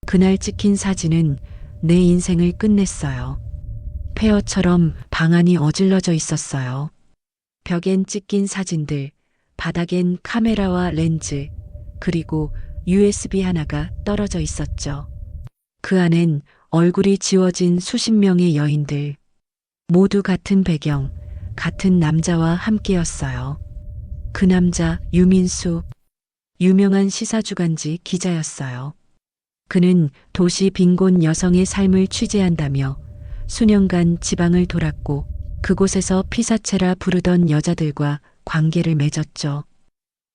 그날 찍힌 사진은 내 인생을 끝냈어요. 폐허처럼 방 안이 어질러져 있었어요. 벽엔 찢긴 사진들, 바닥엔 카메라와 렌즈, 그리고 USB 하나가 떨어져 있었죠. 그 안엔 얼굴이 지워진 수십 명의 여인들, 모두 같은 배경, 같은 남자와 함께였어요. 그 남자 유민수, 유명한 시사주간지 기자였어요. 그는 도시 빈곤 여성의 삶을 취재한다며 수년간 지방을 돌았고 그곳에서 피사체라 부르던 여자들과 관계를 맺었죠.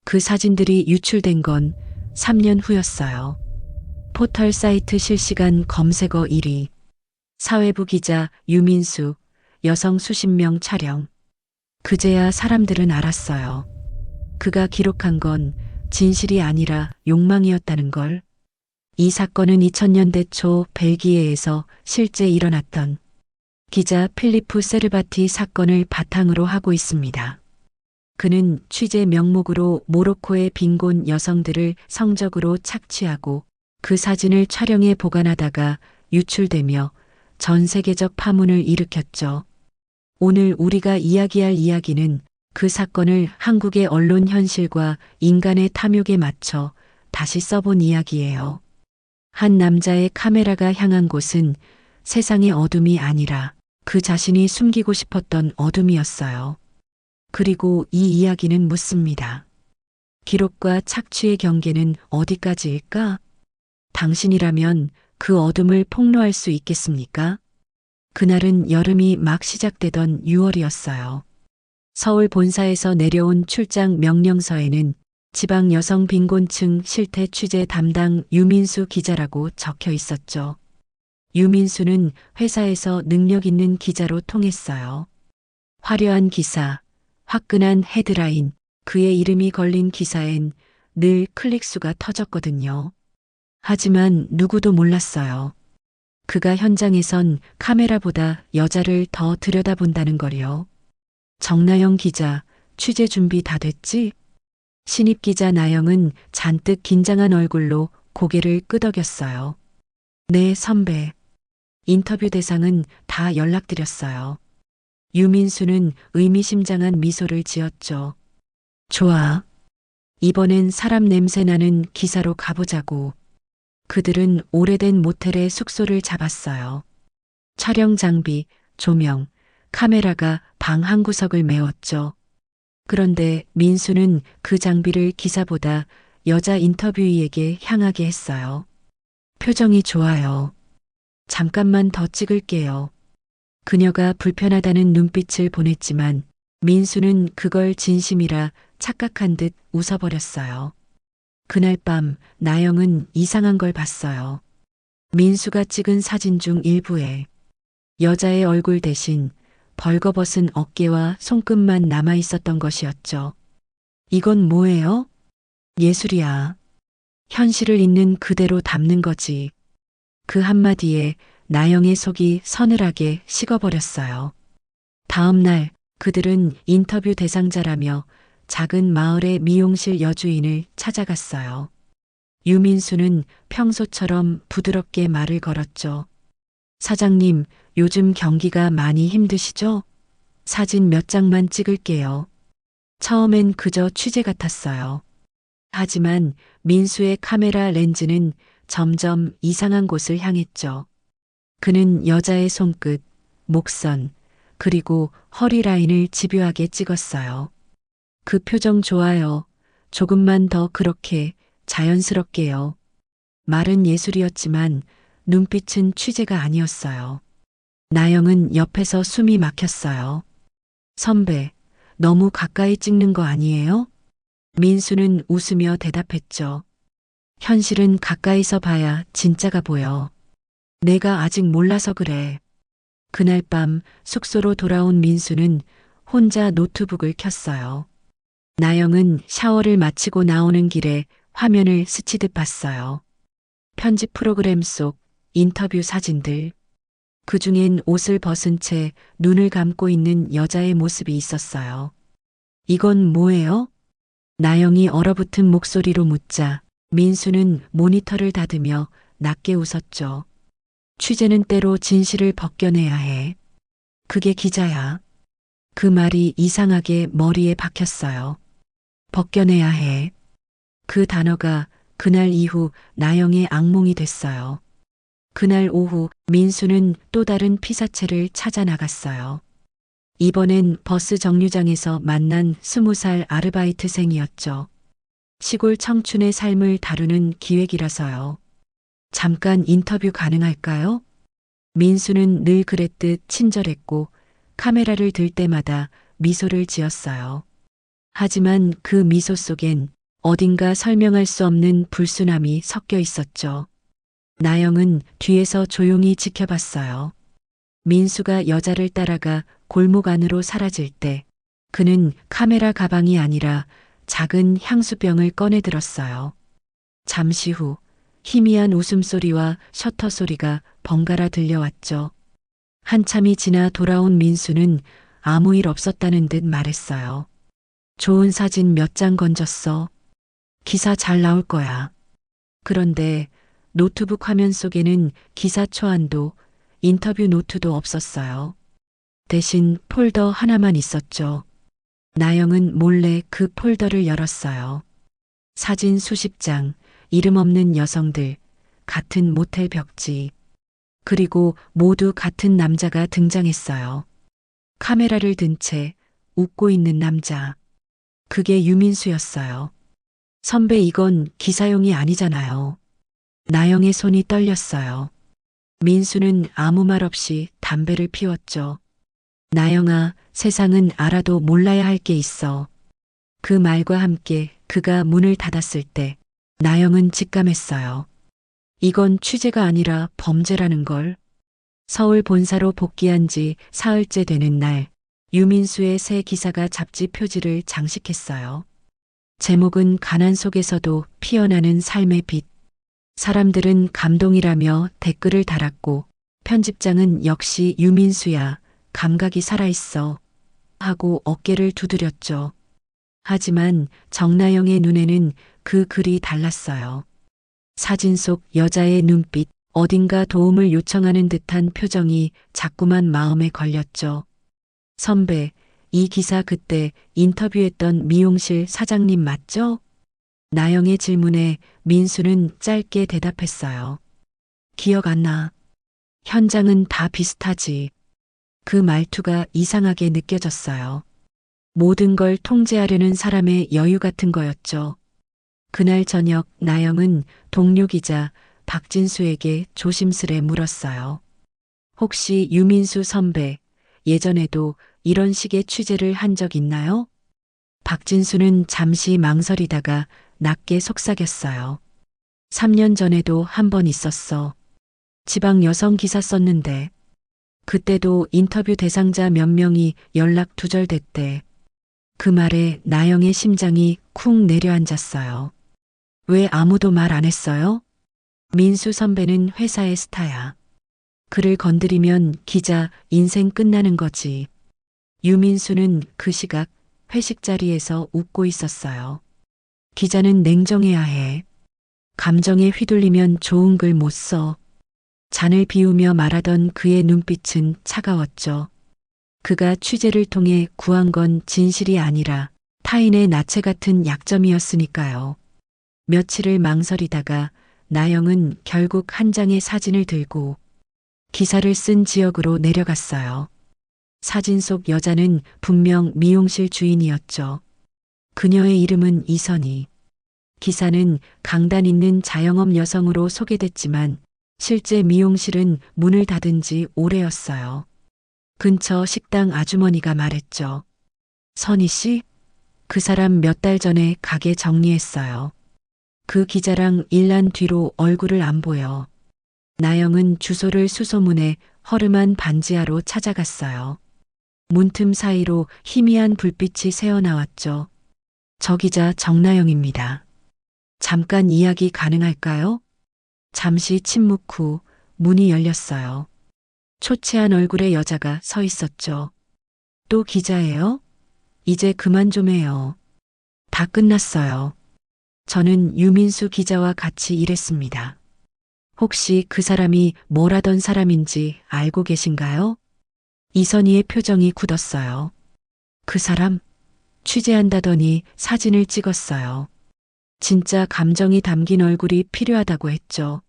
그 사진들이 유출된 건 3년 후였어요. 포털 사이트 실시간 검색어 1위, 사회부 기자 유민수, 여성 수십 명 촬영. 그제야 사람들은 알았어요. 그가 기록한 건 진실이 아니라 욕망이었다는 걸. 이 사건은 2000년대 초 벨기에에서 실제 일어났던 기자 필리프 세르바티 사건을 바탕으로 하고 있습니다. 그는 취재 명목으로 모로코의 빈곤 여성들을 성적으로 착취하고 그 사진을 촬영해 보관하다가 유출되며 전 세계적 파문을 일으켰죠. 오늘 우리가 이야기할 이야기는 그 사건을 한국의 언론 현실과 인간의 탐욕에 맞춰 다시 써본 이야기예요. 한 남자의 카메라가 향한 곳은 세상의 어둠이 아니라 그 자신이 숨기고 싶었던 어둠이었어요. 그리고 이 이야기는 묻습니다. 기록과 착취의 경계는 어디까지일까? 당신이라면 그 어둠을 폭로할 수 있겠습니까? 그날은 여름이 막 시작되던 6월이었어요. 서울 본사에서 내려온 출장 명령서에는 지방 여성 빈곤층 실태 취재 담당 유민수 기자라고 적혀 있었죠. 유민수는 회사에서 능력 있는 기자로 통했어요. 화려한 기사, 화끈한 헤드라인, 그의 이름이 걸린 기사엔 늘 클릭수가 터졌거든요. 하지만 누구도 몰랐어요. 그가 현장에선 카메라보다 여자를 더 들여다본다는 걸요. 정나영 기자, 취재 준비 다 됐지? 신입 기자 나영은 잔뜩 긴장한 얼굴로 고개를 끄덕였어요. 네, 선배. 인터뷰 대상은 다 연락드렸어요. 유민수는 의미심장한 미소를 지었죠. 좋아. 이번엔 사람 냄새 나는 기사로 가보자고. 그들은 오래된 모텔에 숙소를 잡았어요. 촬영 장비, 조명, 카메라가 방 한 구석을 메웠죠. 그런데 민수는 그 장비를 기사보다 여자 인터뷰이에게 향하게 했어요. 표정이 좋아요. 잠깐만 더 찍을게요. 그녀가 불편하다는 눈빛을 보냈지만 민수는 그걸 진심이라 착각한 듯 웃어버렸어요. 그날 밤 나영은 이상한 걸 봤어요. 민수가 찍은 사진 중 일부에 여자의 얼굴 대신 벌거벗은 어깨와 손끝만 남아 있었던 것이었죠. 이건 뭐예요? 예술이야. 현실을 있는 그대로 담는 거지. 그 한마디에 나영의 속이 서늘하게 식어버렸어요. 다음 날 그들은 인터뷰 대상자라며 작은 마을의 미용실 여주인을 찾아갔어요. 유민수는 평소처럼 부드럽게 말을 걸었죠. 사장님, 요즘 경기가 많이 힘드시죠? 사진 몇 장만 찍을게요. 처음엔 그저 취재 같았어요. 하지만 민수의 카메라 렌즈는 점점 이상한 곳을 향했죠. 그는 여자의 손끝, 목선, 그리고 허리 라인을 집요하게 찍었어요. 그 표정 좋아요. 조금만 더 그렇게 자연스럽게요. 말은 예술이었지만 눈빛은 취재가 아니었어요. 나영은 옆에서 숨이 막혔어요. 선배, 너무 가까이 찍는 거 아니에요? 민수는 웃으며 대답했죠. 현실은 가까이서 봐야 진짜가 보여. 내가 아직 몰라서 그래. 그날 밤 숙소로 돌아온 민수는 혼자 노트북을 켰어요. 나영은 샤워를 마치고 나오는 길에 화면을 스치듯 봤어요. 편집 프로그램 속 인터뷰 사진들. 그중엔 옷을 벗은 채 눈을 감고 있는 여자의 모습이 있었어요. 이건 뭐예요? 나영이 얼어붙은 목소리로 묻자 민수는 모니터를 닫으며 낮게 웃었죠. 취재는 때로 진실을 벗겨내야 해. 그게 기자야. 그 말이 이상하게 머리에 박혔어요. 벗겨내야 해. 그 단어가 그날 이후 나영의 악몽이 됐어요. 그날 오후 민수는 또 다른 피사체를 찾아 나갔어요. 이번엔 버스 정류장에서 만난 20살 아르바이트생이었죠. 시골 청춘의 삶을 다루는 기획이라서요. 잠깐 인터뷰 가능할까요? 민수는 늘 그랬듯 친절했고 카메라를 들 때마다 미소를 지었어요. 하지만 그 미소 속엔 어딘가 설명할 수 없는 불순함이 섞여 있었죠. 나영은 뒤에서 조용히 지켜봤어요. 민수가 여자를 따라가 골목 안으로 사라질 때 그는 카메라 가방이 아니라 작은 향수병을 꺼내 들었어요. 잠시 후 희미한 웃음소리와 셔터 소리가 번갈아 들려왔죠. 한참이 지나 돌아온 민수는 아무 일 없었다는 듯 말했어요. 좋은 사진 몇 장 건졌어. 기사 잘 나올 거야. 그런데 노트북 화면 속에는 기사 초안도 인터뷰 노트도 없었어요. 대신 폴더 하나만 있었죠. 나영은 몰래 그 폴더를 열었어요. 사진 수십 장, 이름 없는 여성들, 같은 모텔 벽지, 그리고 모두 같은 남자가 등장했어요. 카메라를 든 채 웃고 있는 남자. 그게 유민수였어요. 선배, 이건 기사용이 아니잖아요. 나영의 손이 떨렸어요. 민수는 아무 말 없이 담배를 피웠죠. 나영아, 세상은 알아도 몰라야 할 게 있어. 그 말과 함께 그가 문을 닫았을 때 나영은 직감했어요. 이건 취재가 아니라 범죄라는 걸. 서울 본사로 복귀한 지 사흘째 되는 날, 유민수의 새 기사가 잡지 표지를 장식했어요. 제목은 가난 속에서도 피어나는 삶의 빛. 사람들은 감동이라며 댓글을 달았고 편집장은 역시 유민수야, 감각이 살아있어 하고 어깨를 두드렸죠. 하지만 정나영의 눈에는 그 글이 달랐어요. 사진 속 여자의 눈빛, 어딘가 도움을 요청하는 듯한 표정이 자꾸만 마음에 걸렸죠. 선배, 이 기사 그때 인터뷰했던 미용실 사장님 맞죠? 나영의 질문에 민수는 짧게 대답했어요. 기억 안 나. 현장은 다 비슷하지. 그 말투가 이상하게 느껴졌어요. 모든 걸 통제하려는 사람의 여유 같은 거였죠. 그날 저녁 나영은 동료 기자 박진수에게 조심스레 물었어요. 혹시 유민수 선배, 예전에도 이런 식의 취재를 한 적 있나요? 박진수는 잠시 망설이다가 낮게 속삭였어요. 3년 전에도 한 번 있었어. 지방 여성 기사 썼는데 그때도 인터뷰 대상자 몇 명이 연락 두절됐대. 그 말에 나영의 심장이 쿵 내려앉았어요. 왜 아무도 말 안 했어요? 민수 선배는 회사의 스타야. 그를 건드리면 기자 인생 끝나는 거지. 유민수는 그 시각 회식 자리에서 웃고 있었어요. 기자는 냉정해야 해. 감정에 휘둘리면 좋은 글 못 써. 잔을 비우며 말하던 그의 눈빛은 차가웠죠. 그가 취재를 통해 구한 건 진실이 아니라 타인의 나체 같은 약점이었으니까요. 며칠을 망설이다가 나영은 결국 한 장의 사진을 들고 기사를 쓴 지역으로 내려갔어요. 사진 속 여자는 분명 미용실 주인이었죠. 그녀의 이름은 이선희. 기사는 강단 있는 자영업 여성으로 소개됐지만 실제 미용실은 문을 닫은 지 오래였어요. 근처 식당 아주머니가 말했죠. 선희 씨? 그 사람 몇 달 전에 가게 정리했어요. 그 기자랑 일난 뒤로 얼굴을 안 보여. 나영은 주소를 수소문해 허름한 반지하로 찾아갔어요. 문틈 사이로 희미한 불빛이 새어나왔죠. 저 기자 정나영입니다. 잠깐 이야기 가능할까요? 잠시 침묵 후 문이 열렸어요. 초췌한 얼굴의 여자가 서 있었죠. 또 기자예요? 이제 그만 좀 해요. 다 끝났어요. 저는 유민수 기자와 같이 일했습니다. 혹시 그 사람이 뭘 하던 사람인지 알고 계신가요? 이선희의 표정이 굳었어요. 그 사람? 취재한다더니 사진을 찍었어요. 진짜 감정이 담긴 얼굴이 필요하다고 했죠.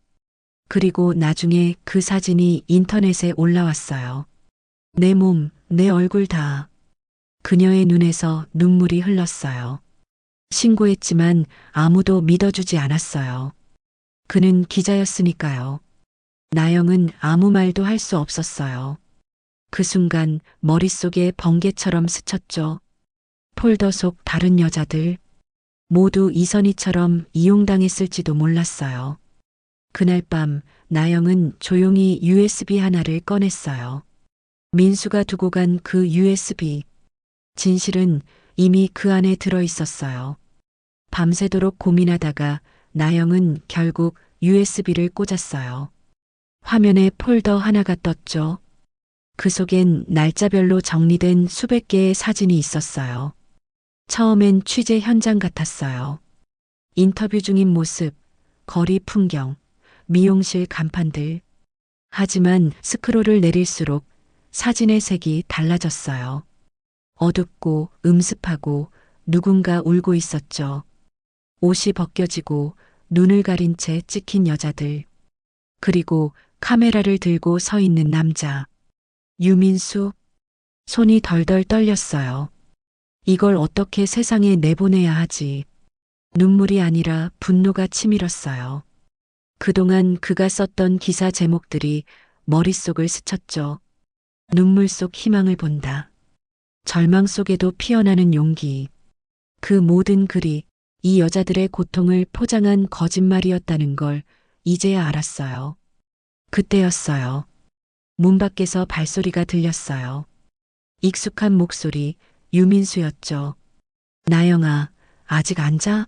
그리고 나중에 그 사진이 인터넷에 올라왔어요. 내 몸, 내 얼굴 다. 그녀의 눈에서 눈물이 흘렀어요. 신고했지만 아무도 믿어주지 않았어요. 그는 기자였으니까요. 나영은 아무 말도 할 수 없었어요. 그 순간 머릿속에 번개처럼 스쳤죠. 폴더 속 다른 여자들 모두 이선희처럼 이용당했을지도 몰랐어요. 그날 밤 나영은 조용히 USB 하나를 꺼냈어요. 민수가 두고 간 그 USB. 진실은 이미 그 안에 들어 있었어요. 밤새도록 고민하다가 나영은 결국 USB를 꽂았어요. 화면에 폴더 하나가 떴죠. 그 속엔 날짜별로 정리된 수백 개의 사진이 있었어요. 처음엔 취재 현장 같았어요. 인터뷰 중인 모습, 거리 풍경, 미용실 간판들. 하지만 스크롤을 내릴수록 사진의 색이 달라졌어요. 어둡고 음습하고 누군가 울고 있었죠. 옷이 벗겨지고 눈을 가린 채 찍힌 여자들. 그리고 카메라를 들고 서 있는 남자. 유민수. 손이 덜덜 떨렸어요. 이걸 어떻게 세상에 내보내야 하지. 눈물이 아니라 분노가 치밀었어요. 그동안 그가 썼던 기사 제목들이 머릿속을 스쳤죠. 눈물 속 희망을 본다. 절망 속에도 피어나는 용기. 그 모든 글이 이 여자들의 고통을 포장한 거짓말이었다는 걸 이제야 알았어요. 그때였어요. 문 밖에서 발소리가 들렸어요. 익숙한 목소리, 유민수였죠. 나영아, 아직 안 자?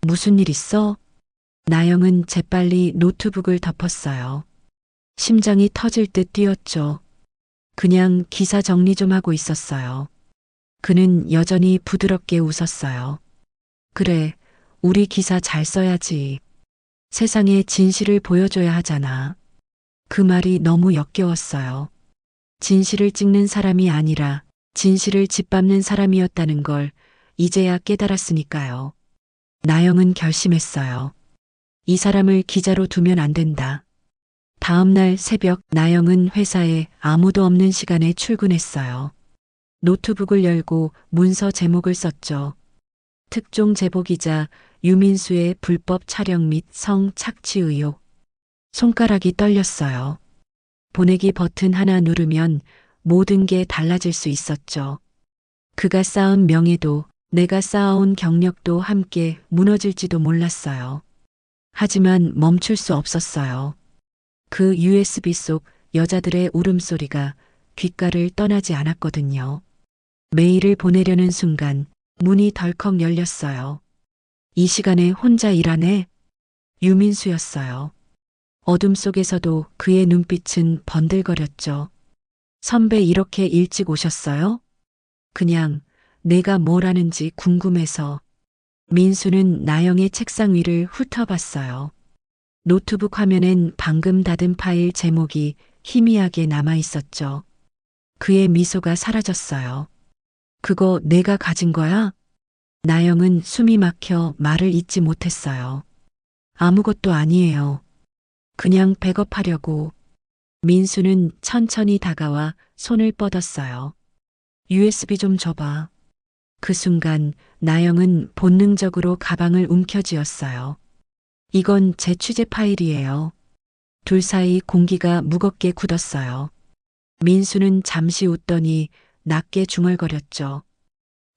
무슨 일 있어? 나영은 재빨리 노트북을 덮었어요. 심장이 터질 듯 뛰었죠. 그냥 기사 정리 좀 하고 있었어요. 그는 여전히 부드럽게 웃었어요. 그래, 우리 기사 잘 써야지. 세상에 진실을 보여줘야 하잖아. 그 말이 너무 역겨웠어요. 진실을 찍는 사람이 아니라 진실을 짓밟는 사람이었다는 걸 이제야 깨달았으니까요. 나영은 결심했어요. 이 사람을 기자로 두면 안 된다. 다음 날 새벽 나영은 회사에 아무도 없는 시간에 출근했어요. 노트북을 열고 문서 제목을 썼죠. 특종 제보기자 유민수의 불법 촬영 및 성 착취 의혹. 손가락이 떨렸어요. 보내기 버튼 하나 누르면 모든 게 달라질 수 있었죠. 그가 쌓은 명예도 내가 쌓아온 경력도 함께 무너질지도 몰랐어요. 하지만 멈출 수 없었어요. 그 USB 속 여자들의 울음소리가 귓가를 떠나지 않았거든요. 메일을 보내려는 순간 문이 덜컥 열렸어요. 이 시간에 혼자 일하네? 유민수였어요. 어둠 속에서도 그의 눈빛은 번들거렸죠. 선배 이렇게 일찍 오셨어요? 그냥 내가 뭘 하는지 궁금해서. 민수는 나영의 책상 위를 훑어봤어요. 노트북 화면엔 방금 닫은 파일 제목이 희미하게 남아 있었죠. 그의 미소가 사라졌어요. 그거 내가 가진 거야? 나영은 숨이 막혀 말을 잇지 못했어요. 아무것도 아니에요. 그냥 백업하려고. 민수는 천천히 다가와 손을 뻗었어요. USB 좀 줘봐. 그 순간 나영은 본능적으로 가방을 움켜쥐었어요. 이건 제 취재 파일이에요. 둘 사이 공기가 무겁게 굳었어요. 민수는 잠시 웃더니 낮게 중얼거렸죠.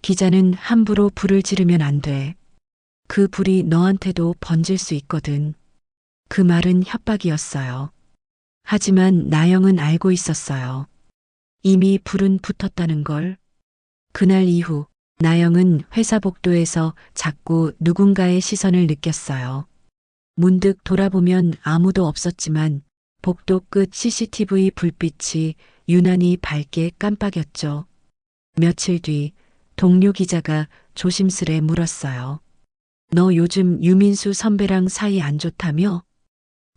기자는 함부로 불을 지르면 안 돼. 그 불이 너한테도 번질 수 있거든. 그 말은 협박이었어요. 하지만 나영은 알고 있었어요. 이미 불은 붙었다는 걸. 그날 이후 나영은 회사 복도에서 자꾸 누군가의 시선을 느꼈어요. 문득 돌아보면 아무도 없었지만 복도 끝 CCTV 불빛이 유난히 밝게 깜빡였죠. 며칠 뒤 동료 기자가 조심스레 물었어요. 너 요즘 유민수 선배랑 사이 안 좋다며?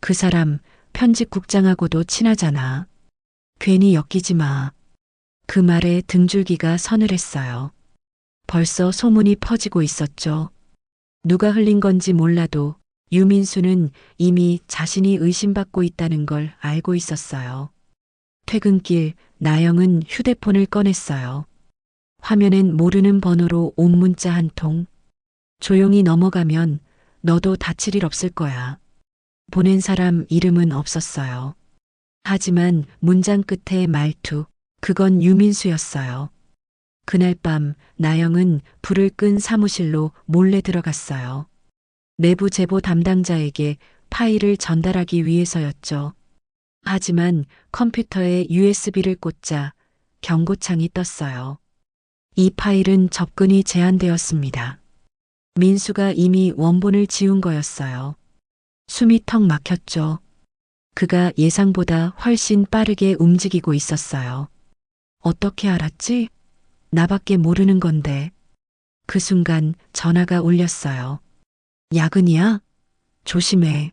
그 사람 편집국장하고도 친하잖아. 괜히 엮이지 마. 그 말에 등줄기가 서늘했어요. 벌써 소문이 퍼지고 있었죠. 누가 흘린 건지 몰라도 유민수는 이미 자신이 의심받고 있다는 걸 알고 있었어요. 퇴근길 나영은 휴대폰을 꺼냈어요. 화면엔 모르는 번호로 온 문자 한 통. 조용히 넘어가면 너도 다칠 일 없을 거야. 보낸 사람 이름은 없었어요. 하지만 문장 끝의 말투, 그건 유민수였어요. 그날 밤 나영은 불을 끈 사무실로 몰래 들어갔어요. 내부 제보 담당자에게 파일을 전달하기 위해서였죠. 하지만 컴퓨터에 USB를 꽂자 경고창이 떴어요. 이 파일은 접근이 제한되었습니다. 민수가 이미 원본을 지운 거였어요. 숨이 턱 막혔죠. 그가 예상보다 훨씬 빠르게 움직이고 있었어요. 어떻게 알았지? 나밖에 모르는 건데. 그 순간 전화가 울렸어요. 야근이야? 조심해.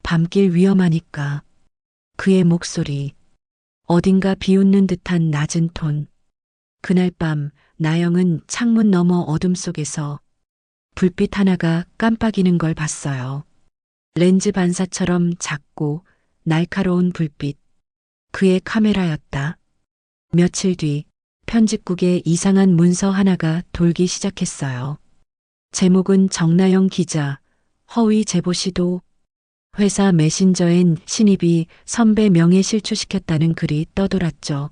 밤길 위험하니까. 그의 목소리. 어딘가 비웃는 듯한 낮은 톤. 그날 밤 나영은 창문 너머 어둠 속에서 불빛 하나가 깜빡이는 걸 봤어요. 렌즈 반사처럼 작고 날카로운 불빛. 그의 카메라였다. 며칠 뒤 편집국에 이상한 문서 하나가 돌기 시작했어요. 제목은 정나영 기자, 허위 제보 시도. 회사 메신저엔 신입이 선배 명예 실추시켰다는 글이 떠돌았죠.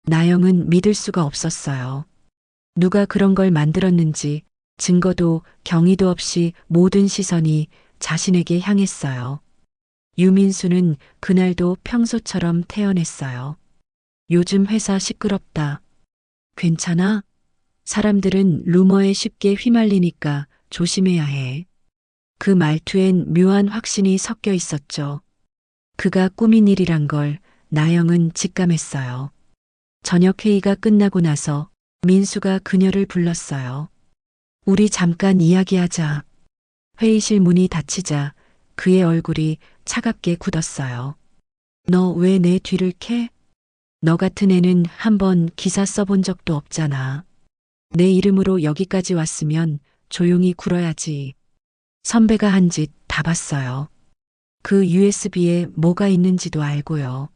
나영은 믿을 수가 없었어요. 누가 그런 걸 만들었는지 증거도 경위도 없이 모든 시선이 자신에게 향했어요. 유민수는 그날도 평소처럼 태연했어요. 요즘 회사 시끄럽다. 괜찮아? 사람들은 루머에 쉽게 휘말리니까 조심해야 해. 그 말투엔 묘한 확신이 섞여 있었죠. 그가 꾸민 일이란 걸 나영은 직감했어요. 저녁 회의가 끝나고 나서 민수가 그녀를 불렀어요. 우리 잠깐 이야기하자. 회의실 문이 닫히자 그의 얼굴이 차갑게 굳었어요. 너 왜 내 뒤를 캐? 너 같은 애는 한번 기사 써본 적도 없잖아. 내 이름으로 여기까지 왔으면 조용히 굴어야지. 선배가 한 짓 다 봤어요. 그 USB에 뭐가 있는지도 알고요.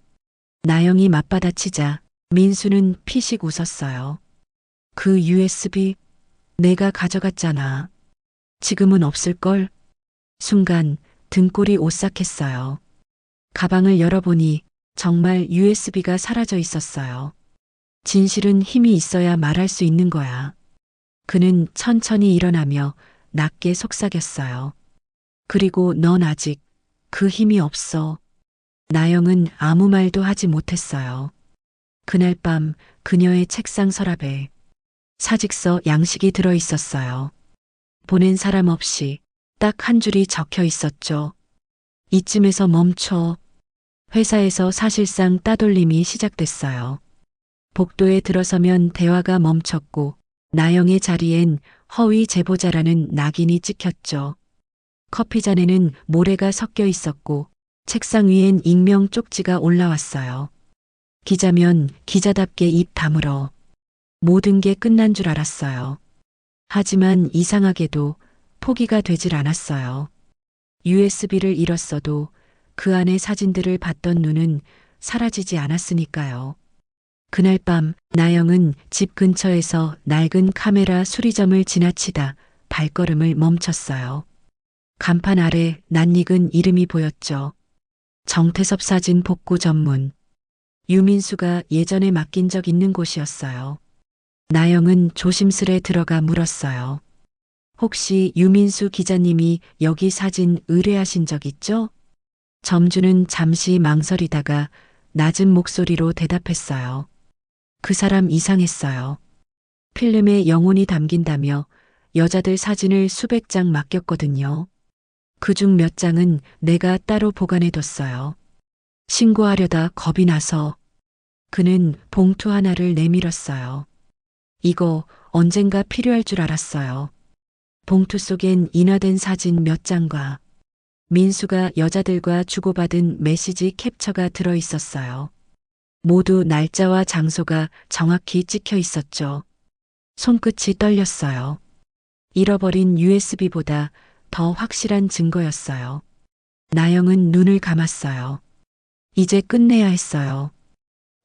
나영이 맞받아치자 민수는 피식 웃었어요. 그 USB 내가 가져갔잖아. 지금은 없을걸? 순간 등골이 오싹했어요. 가방을 열어보니 정말 USB가 사라져 있었어요. 진실은 힘이 있어야 말할 수 있는 거야. 그는 천천히 일어나며 낮게 속삭였어요. 그리고 넌 아직 그 힘이 없어. 나영은 아무 말도 하지 못했어요. 그날 밤 그녀의 책상 서랍에 사직서 양식이 들어 있었어요. 보낸 사람 없이 딱 한 줄이 적혀 있었죠. 이쯤에서 멈춰. 회사에서 사실상 따돌림이 시작됐어요. 복도에 들어서면 대화가 멈췄고 나영의 자리엔 허위 제보자라는 낙인이 찍혔죠. 커피잔에는 모래가 섞여 있었고 책상 위엔 익명 쪽지가 올라왔어요. 기자면 기자답게 입 다물어. 모든 게 끝난 줄 알았어요. 하지만 이상하게도 포기가 되질 않았어요. USB를 잃었어도 그 안의 사진들을 봤던 눈은 사라지지 않았으니까요. 그날 밤 나영은 집 근처에서 낡은 카메라 수리점을 지나치다 발걸음을 멈췄어요. 간판 아래 낯익은 이름이 보였죠. 정태섭 사진 복구 전문. 유민수가 예전에 맡긴 적 있는 곳이었어요. 나영은 조심스레 들어가 물었어요. 혹시 유민수 기자님이 여기 사진 의뢰하신 적 있죠? 점주는 잠시 망설이다가 낮은 목소리로 대답했어요. 그 사람 이상했어요. 필름에 영혼이 담긴다며 여자들 사진을 수백 장 맡겼거든요. 그중 몇 장은 내가 따로 보관해뒀어요. 신고하려다 겁이 나서. 그는 봉투 하나를 내밀었어요. 이거 언젠가 필요할 줄 알았어요. 봉투 속엔 인화된 사진 몇 장과 민수가 여자들과 주고받은 메시지 캡처가 들어 있었어요. 모두 날짜와 장소가 정확히 찍혀 있었죠. 손끝이 떨렸어요. 잃어버린 USB보다 더 확실한 증거였어요. 나영은 눈을 감았어요. 이제 끝내야 했어요.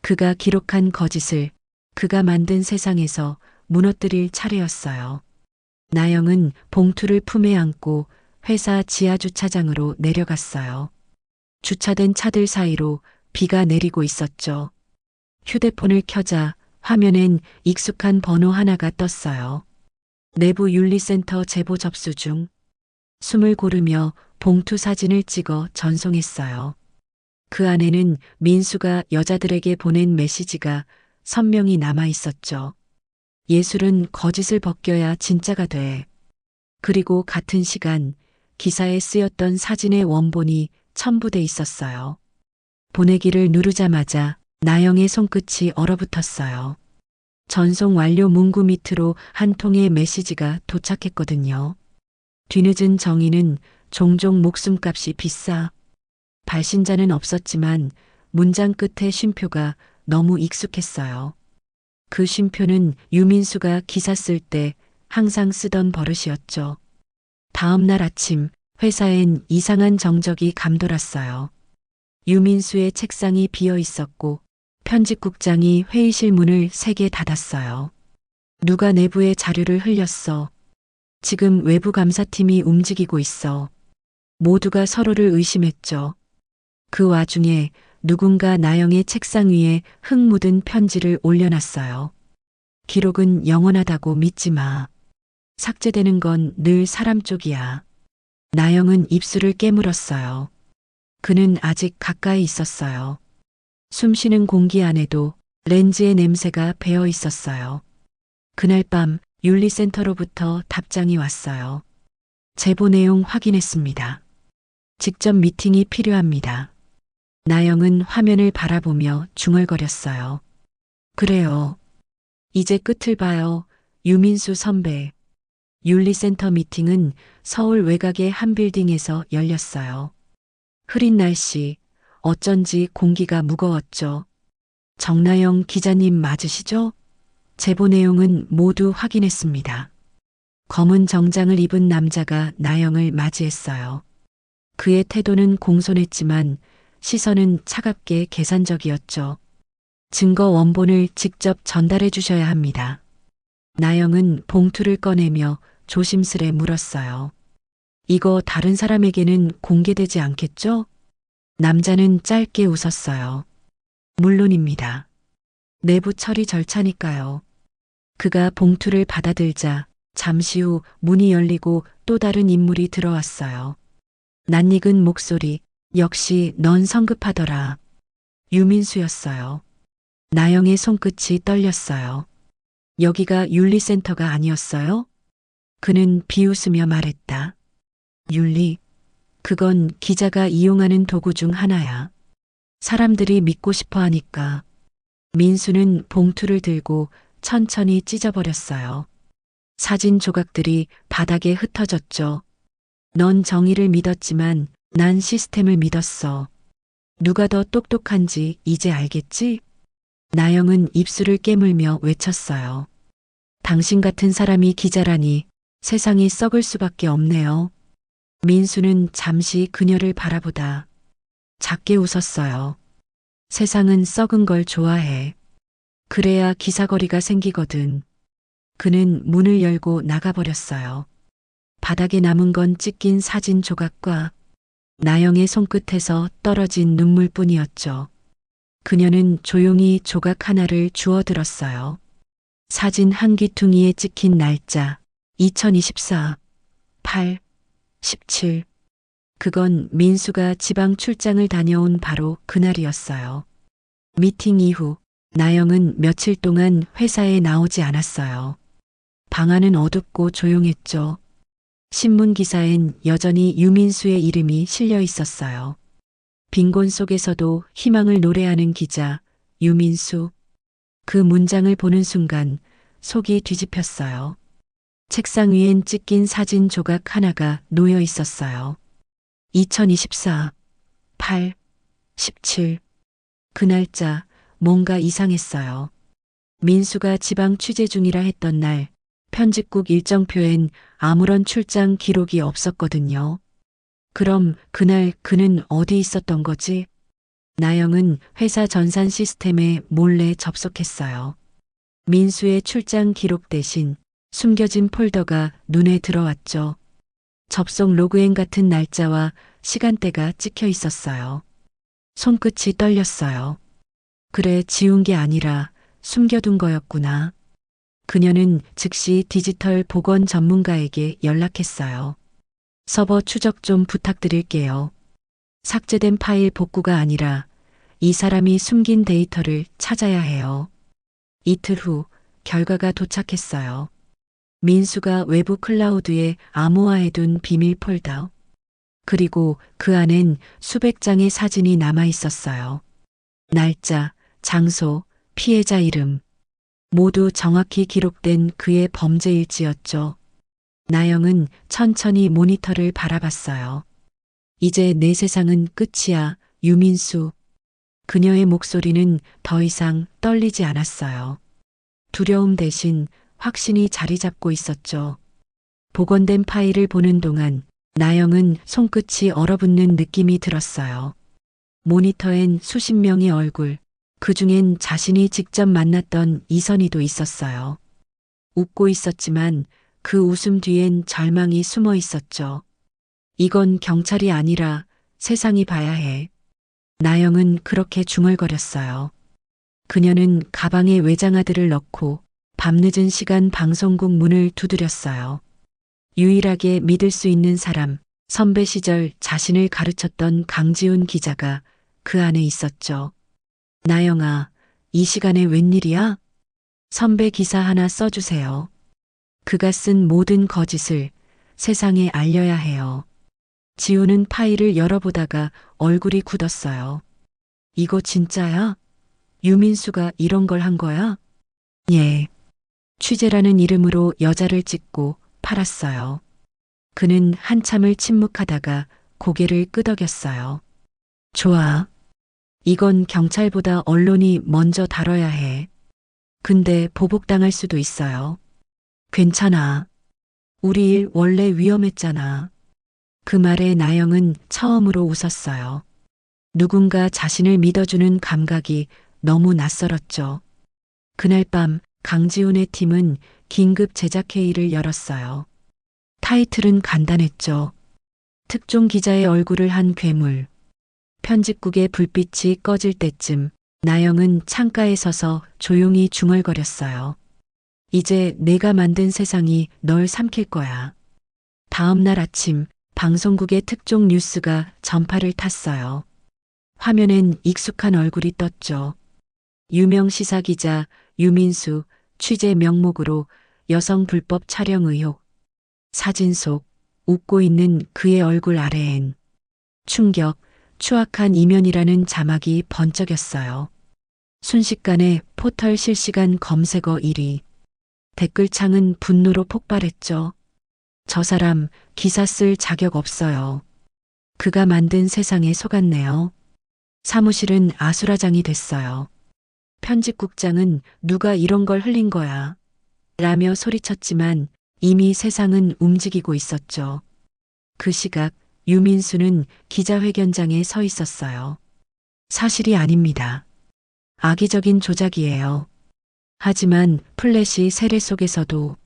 그가 기록한 거짓을 그가 만든 세상에서 무너뜨릴 차례였어요. 나영은 봉투를 품에 안고 회사 지하 주차장으로 내려갔어요. 주차된 차들 사이로 비가 내리고 있었죠. 휴대폰을 켜자 화면엔 익숙한 번호 하나가 떴어요. 내부 윤리센터 제보 접수 중. 숨을 고르며 봉투 사진을 찍어 전송했어요. 그 안에는 민수가 여자들에게 보낸 메시지가 선명히 남아 있었죠. 예술은 거짓을 벗겨야 진짜가 돼. 그리고 같은 시간 기사에 쓰였던 사진의 원본이 첨부돼 있었어요. 보내기를 누르자마자 나영의 손끝이 얼어붙었어요. 전송 완료 문구 밑으로 한 통의 메시지가 도착했거든요. 뒤늦은 정의는 종종 목숨값이 비싸. 발신자는 없었지만 문장 끝의 쉼표가 너무 익숙했어요. 그 쉼표는 유민수가 기사 쓸 때 항상 쓰던 버릇이었죠. 다음 날 아침 회사엔 이상한 정적이 감돌았어요. 유민수의 책상이 비어 있었고 편집국장이 회의실 문을 3개 닫았어요. 누가 내부의 자료를 흘렸어. 지금 외부 감사팀이 움직이고 있어. 모두가 서로를 의심했죠. 그 와중에 누군가 나영의 책상 위에 흙 묻은 편지를 올려놨어요. 기록은 영원하다고 믿지 마. 삭제되는 건 늘 사람 쪽이야. 나영은 입술을 깨물었어요. 그는 아직 가까이 있었어요. 숨쉬는 공기 안에도 렌즈의 냄새가 배어 있었어요. 그날 밤 윤리센터로부터 답장이 왔어요. 제보 내용 확인했습니다. 직접 미팅이 필요합니다. 나영은 화면을 바라보며 중얼거렸어요. 그래요. 이제 끝을 봐요. 유민수 선배. 윤리센터 미팅은 서울 외곽의 한 빌딩에서 열렸어요. 흐린 날씨, 어쩐지 공기가 무거웠죠. 정나영 기자님 맞으시죠? 제보 내용은 모두 확인했습니다. 검은 정장을 입은 남자가 나영을 맞이했어요. 그의 태도는 공손했지만 시선은 차갑게 계산적이었죠. 증거 원본을 직접 전달해 주셔야 합니다. 나영은 봉투를 꺼내며 조심스레 물었어요. 이거 다른 사람에게는 공개되지 않겠죠? 남자는 짧게 웃었어요. 물론입니다. 내부 처리 절차니까요. 그가 봉투를 받아들자 잠시 후 문이 열리고 또 다른 인물이 들어왔어요. 낯익은 목소리, 역시 넌 성급하더라. 유민수였어요. 나영의 손끝이 떨렸어요. 여기가 윤리센터가 아니었어요? 그는 비웃으며 말했다. 윤리, 그건 기자가 이용하는 도구 중 하나야. 사람들이 믿고 싶어 하니까. 민수는 봉투를 들고 천천히 찢어버렸어요. 사진 조각들이 바닥에 흩어졌죠. 넌 정의를 믿었지만 난 시스템을 믿었어. 누가 더 똑똑한지 이제 알겠지? 나영은 입술을 깨물며 외쳤어요. 당신 같은 사람이 기자라니 세상이 썩을 수밖에 없네요. 민수는 잠시 그녀를 바라보다 작게 웃었어요. 세상은 썩은 걸 좋아해. 그래야 기사거리가 생기거든. 그는 문을 열고 나가버렸어요. 바닥에 남은 건 찢긴 사진 조각과 나영의 손끝에서 떨어진 눈물뿐이었죠. 그녀는 조용히 조각 하나를 주워들었어요. 사진 한 귀퉁이에 찍힌 날짜 2024 8 17. 그건 민수가 지방 출장을 다녀온 바로 그날이었어요. 미팅 이후 나영은 며칠 동안 회사에 나오지 않았어요. 방 안은 어둡고 조용했죠. 신문 기사엔 여전히 유민수의 이름이 실려 있었어요. 빈곤 속에서도 희망을 노래하는 기자, 유민수. 그 문장을 보는 순간 속이 뒤집혔어요. 책상 위엔 찢긴 사진 조각 하나가 놓여 있었어요. 2024 8 17 그 날짜 뭔가 이상했어요. 민수가 지방 취재 중이라 했던 날 편집국 일정표엔 아무런 출장 기록이 없었거든요. 그럼 그날 그는 어디 있었던 거지? 나영은 회사 전산 시스템에 몰래 접속했어요. 민수의 출장 기록 대신 숨겨진 폴더가 눈에 들어왔죠. 접속 로그엔 같은 날짜와 시간대가 찍혀 있었어요. 손끝이 떨렸어요. 그래, 지운 게 아니라 숨겨둔 거였구나. 그녀는 즉시 디지털 복원 전문가에게 연락했어요. 서버 추적 좀 부탁드릴게요. 삭제된 파일 복구가 아니라 이 사람이 숨긴 데이터를 찾아야 해요. 이틀 후 결과가 도착했어요. 민수가 외부 클라우드에 암호화해둔 비밀 폴더. 그리고 그 안엔 수백 장의 사진이 남아 있었어요. 날짜, 장소, 피해자 이름. 모두 정확히 기록된 그의 범죄 일지였죠. 나영은 천천히 모니터를 바라봤어요. 이제 내 세상은 끝이야, 유민수. 그녀의 목소리는 더 이상 떨리지 않았어요. 두려움 대신 확신이 자리 잡고 있었죠. 복원된 파일을 보는 동안 나영은 손끝이 얼어붙는 느낌이 들었어요. 모니터엔 수십 명의 얼굴, 그중엔 자신이 직접 만났던 이선희도 있었어요. 웃고 있었지만 그 웃음 뒤엔 절망이 숨어 있었죠. 이건 경찰이 아니라 세상이 봐야 해. 나영은 그렇게 중얼거렸어요. 그녀는 가방에 외장하드를 넣고 밤늦은 시간 방송국 문을 두드렸어요. 유일하게 믿을 수 있는 사람, 선배 시절 자신을 가르쳤던 강지훈 기자가 그 안에 있었죠. 나영아, 이 시간에 웬일이야? 선배 기사 하나 써주세요. 그가 쓴 모든 거짓을 세상에 알려야 해요. 지우는 파일을 열어보다가 얼굴이 굳었어요. 이거 진짜야? 유민수가 이런 걸 한 거야? 예. 취재라는 이름으로 여자를 찍고 팔았어요. 그는 한참을 침묵하다가 고개를 끄덕였어요. 좋아. 이건 경찰보다 언론이 먼저 다뤄야 해. 근데 보복당할 수도 있어요. 괜찮아. 우리 일 원래 위험했잖아. 그 말에 나영은 처음으로 웃었어요. 누군가 자신을 믿어주는 감각이 너무 낯설었죠. 그날 밤 강지훈의 팀은 긴급 제작회의를 열었어요. 타이틀은 간단했죠. 특종 기자의 얼굴을 한 괴물. 편집국의 불빛이 꺼질 때쯤 나영은 창가에 서서 조용히 중얼거렸어요. 이제 내가 만든 세상이 널 삼킬 거야. 다음 날 아침 방송국의 특종 뉴스가 전파를 탔어요. 화면엔 익숙한 얼굴이 떴죠. 유명 시사기자 유민수 취재 명목으로 여성 불법 촬영 의혹. 사진 속 웃고 있는 그의 얼굴 아래엔 충격, 추악한 이면이라는 자막이 번쩍였어요. 순식간에 포털 실시간 검색어 1위. 댓글창은 분노로 폭발했죠. 저 사람 기사 쓸 자격 없어요. 그가 만든 세상에 속았네요. 사무실은 아수라장이 됐어요. 편집국장은 누가 이런 걸 흘린 거야. 라며 소리쳤지만 이미 세상은 움직이고 있었죠. 그 시각 유민수는 기자회견장에 서 있었어요. 사실이 아닙니다. 악의적인 조작이에요. 하지만 플래시 세례 속에서도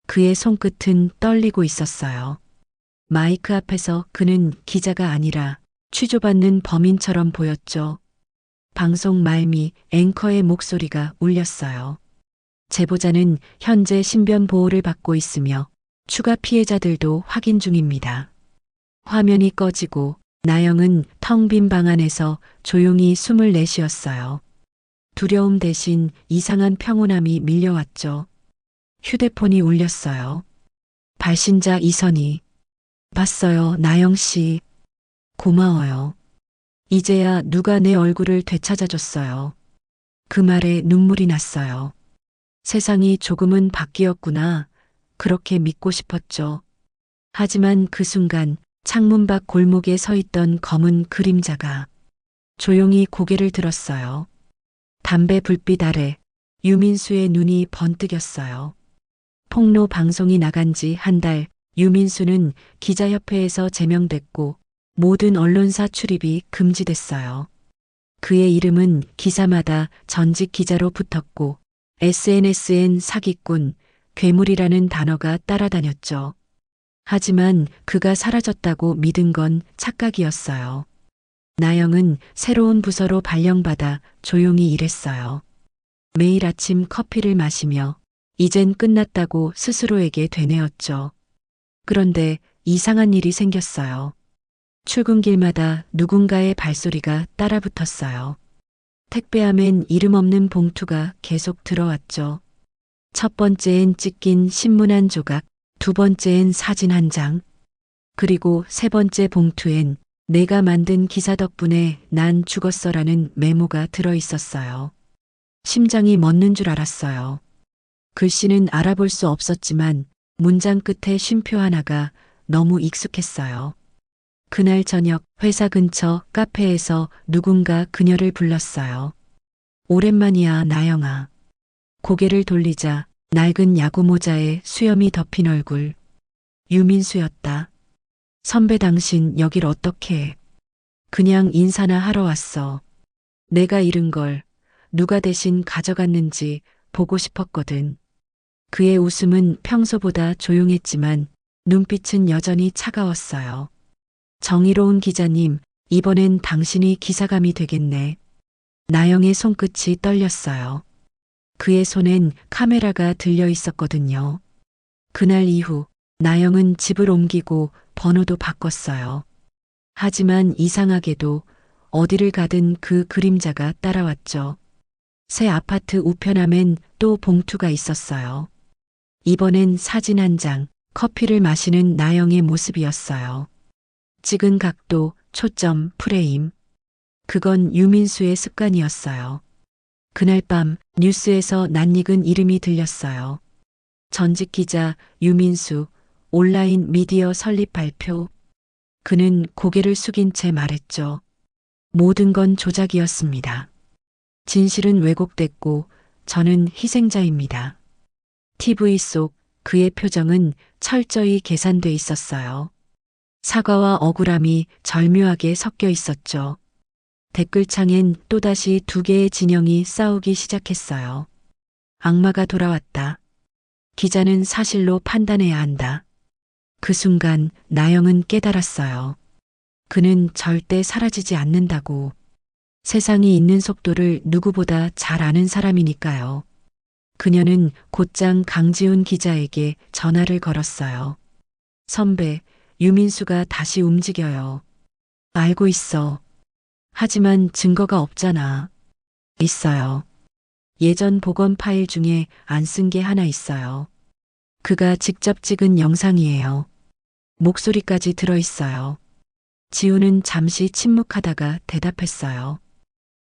그의 손끝은 떨리고 있었어요. 마이크 앞에서 그는 기자가 아니라 취조받는 범인처럼 보였죠. 방송 말미 앵커의 목소리가 울렸어요. 제보자는 현재 신변 보호를 받고 있으며 추가 피해자들도 확인 중입니다. 화면이 꺼지고 나영은 텅 빈 방 안에서 조용히 숨을 내쉬었어요. 두려움 대신 이상한 평온함이 밀려왔죠. 휴대폰이 울렸어요. 발신자 이선희. 봤어요, 나영 씨. 고마워요. 이제야 누가 내 얼굴을 되찾아줬어요. 그 말에 눈물이 났어요. 세상이 조금은 바뀌었구나. 그렇게 믿고 싶었죠. 하지만 그 순간 창문 밖 골목에 서 있던 검은 그림자가 조용히 고개를 들었어요. 담배 불빛 아래 유민수의 눈이 번뜩였어요. 폭로 방송이 나간 지 한 달, 유민수는 기자협회에서 제명됐고 모든 언론사 출입이 금지됐어요. 그의 이름은 기사마다 전직 기자로 붙었고 SNS엔 사기꾼, 괴물이라는 단어가 따라다녔죠. 하지만 그가 사라졌다고 믿은 건 착각이었어요. 나영은 새로운 부서로 발령받아 조용히 일했어요. 매일 아침 커피를 마시며 이젠 끝났다고 스스로에게 되뇌었죠. 그런데 이상한 일이 생겼어요. 출근길마다 누군가의 발소리가 따라붙었어요. 택배함엔 이름 없는 봉투가 계속 들어왔죠. 첫 번째엔 찢긴 신문 한 조각, 두 번째엔 사진 한 장, 그리고 세 번째 봉투엔 내가 만든 기사 덕분에 난 죽었어라는 메모가 들어 있었어요. 심장이 멎는 줄 알았어요. 글씨는 알아볼 수 없었지만 문장 끝에 쉼표 하나가 너무 익숙했어요. 그날 저녁 회사 근처 카페에서 누군가 그녀를 불렀어요. 오랜만이야, 나영아. 고개를 돌리자 낡은 야구 모자에 수염이 덮인 얼굴. 유민수였다. 선배, 당신 여길 어떻게 해? 그냥 인사나 하러 왔어. 내가 잃은 걸 누가 대신 가져갔는지 보고 싶었거든. 그의 웃음은 평소보다 조용했지만 눈빛은 여전히 차가웠어요. 정의로운 기자님, 이번엔 당신이 기사감이 되겠네. 나영의 손끝이 떨렸어요. 그의 손엔 카메라가 들려 있었거든요. 그날 이후 나영은 집을 옮기고 번호도 바꿨어요. 하지만 이상하게도 어디를 가든 그 그림자가 따라왔죠. 새 아파트 우편함엔 또 봉투가 있었어요. 이번엔 사진 한 장, 커피를 마시는 나영의 모습이었어요. 찍은 각도, 초점, 프레임. 그건 유민수의 습관이었어요. 그날 밤 뉴스에서 낯익은 이름이 들렸어요. 전직 기자 유민수, 온라인 미디어 설립 발표. 그는 고개를 숙인 채 말했죠. 모든 건 조작이었습니다. 진실은 왜곡됐고 저는 희생자입니다. TV 속 그의 표정은 철저히 계산돼 있었어요. 사과와 억울함이 절묘하게 섞여 있었죠. 댓글창엔 또다시 두 개의 진영이 싸우기 시작했어요. 악마가 돌아왔다. 기자는 사실로 판단해야 한다. 그 순간 나영은 깨달았어요. 그는 절대 사라지지 않는다고. 세상이 있는 속도를 누구보다 잘 아는 사람이니까요. 그녀는 곧장 강지훈 기자에게 전화를 걸었어요. 선배, 유민수가 다시 움직여요. 알고 있어. 하지만 증거가 없잖아. 있어요. 예전 복원 파일 중에 안 쓴 게 하나 있어요. 그가 직접 찍은 영상이에요. 목소리까지 들어있어요. 지우는 잠시 침묵하다가 대답했어요.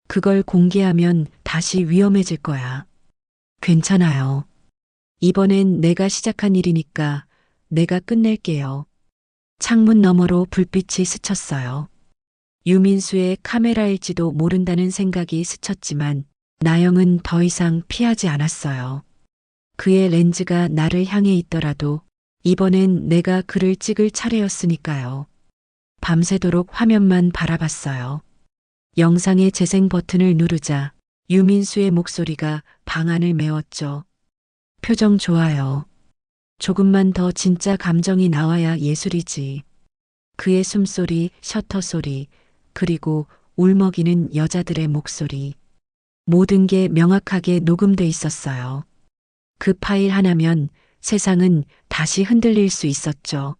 그걸 공개하면 다시 위험해질 거야. 괜찮아요. 이번엔 내가 시작한 일이니까 내가 끝낼게요. 창문 너머로 불빛이 스쳤어요. 유민수의 카메라일지도 모른다는 생각이 스쳤지만 나영은 더 이상 피하지 않았어요. 그의 렌즈가 나를 향해 있더라도 이번엔 내가 그를 찍을 차례였으니까요. 밤새도록 화면만 바라봤어요. 영상의 재생 버튼을 누르자 유민수의 목소리가 방 안을 메웠죠. 표정 좋아요. 조금만 더 진짜 감정이 나와야 예술이지. 그의 숨소리, 셔터 소리, 그리고 울먹이는 여자들의 목소리. 모든 게 명확하게 녹음돼 있었어요. 그 파일 하나면 세상은 다시 흔들릴 수 있었죠.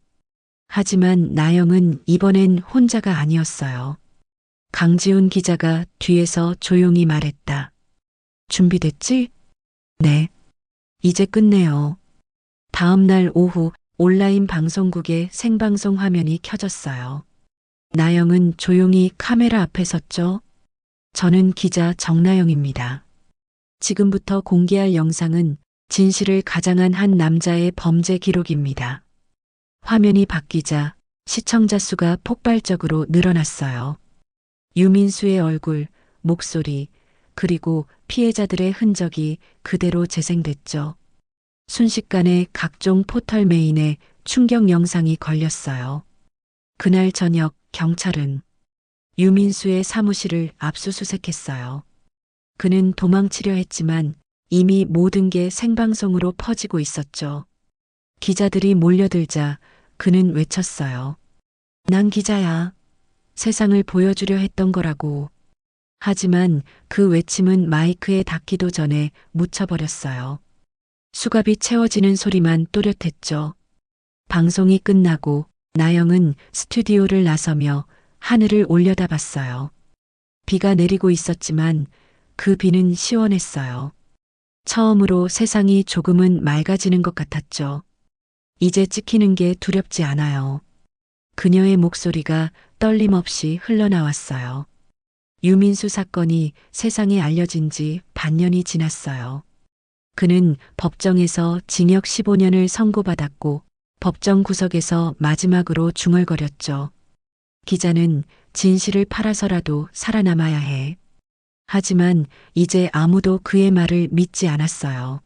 하지만 나영은 이번엔 혼자가 아니었어요. 강지훈 기자가 뒤에서 조용히 말했다. 준비됐지? 네. 이제 끝내요. 다음 날 오후 온라인 방송국의 생방송 화면이 켜졌어요. 나영은 조용히 카메라 앞에 섰죠. 저는 기자 정나영입니다. 지금부터 공개할 영상은 진실을 가장한 한 남자의 범죄 기록입니다. 화면이 바뀌자 시청자 수가 폭발적으로 늘어났어요. 유민수의 얼굴, 목소리, 그리고 피해자들의 흔적이 그대로 재생됐죠. 순식간에 각종 포털 메인에 충격 영상이 걸렸어요. 그날 저녁 경찰은 유민수의 사무실을 압수수색했어요. 그는 도망치려 했지만 이미 모든 게 생방송으로 퍼지고 있었죠. 기자들이 몰려들자 그는 외쳤어요. 난 기자야. 세상을 보여주려 했던 거라고. 하지만 그 외침은 마이크에 닿기도 전에 묻혀버렸어요. 수갑이 채워지는 소리만 또렷했죠. 방송이 끝나고 나영은 스튜디오를 나서며 하늘을 올려다봤어요. 비가 내리고 있었지만 그 비는 시원했어요. 처음으로 세상이 조금은 맑아지는 것 같았죠. 이제 찍히는 게 두렵지 않아요. 그녀의 목소리가 떨림없이 흘러나왔어요. 유민수 사건이 세상에 알려진 지 반년이 지났어요. 그는 법정에서 징역 15년을 선고받았고 법정 구석에서 마지막으로 중얼거렸죠. 기자는 진실을 팔아서라도 살아남아야 해. 하지만 이제 아무도 그의 말을 믿지 않았어요.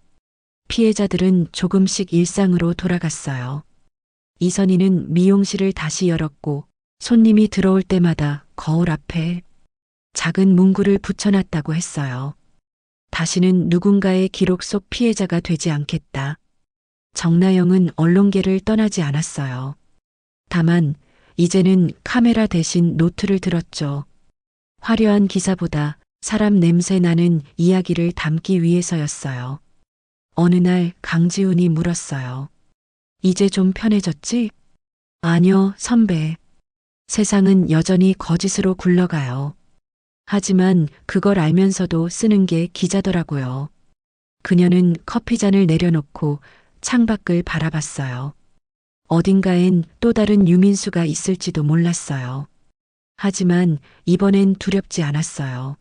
피해자들은 조금씩 일상으로 돌아갔어요. 이선희는 미용실을 다시 열었고 손님이 들어올 때마다 거울 앞에 작은 문구를 붙여놨다고 했어요. 다시는 누군가의 기록 속 피해자가 되지 않겠다. 정나영은 언론계를 떠나지 않았어요. 다만 이제는 카메라 대신 노트를 들었죠. 화려한 기사보다 사람 냄새 나는 이야기를 담기 위해서였어요. 어느 날 강지훈이 물었어요. 이제 좀 편해졌지? 아니요, 선배. 세상은 여전히 거짓으로 굴러가요. 하지만 그걸 알면서도 쓰는 게 기자더라고요. 그녀는 커피잔을 내려놓고 창밖을 바라봤어요. 어딘가엔 또 다른 유민수가 있을지도 몰랐어요. 하지만 이번엔 두렵지 않았어요.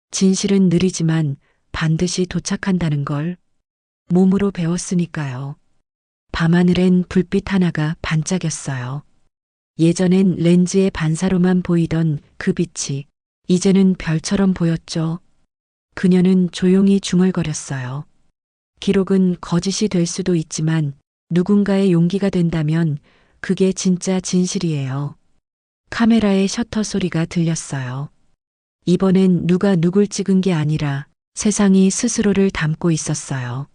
진실은 느리지만 반드시 도착한다는 걸 몸으로 배웠으니까요. 밤하늘엔 불빛 하나가 반짝였어요. 예전엔 렌즈의 반사로만 보이던 그 빛이 이제는 별처럼 보였죠. 그녀는 조용히 중얼거렸어요. 기록은 거짓이 될 수도 있지만 누군가의 용기가 된다면 그게 진짜 진실이에요. 카메라의 셔터 소리가 들렸어요. 이번엔 누가 누굴 찍은 게 아니라 세상이 스스로를 담고 있었어요.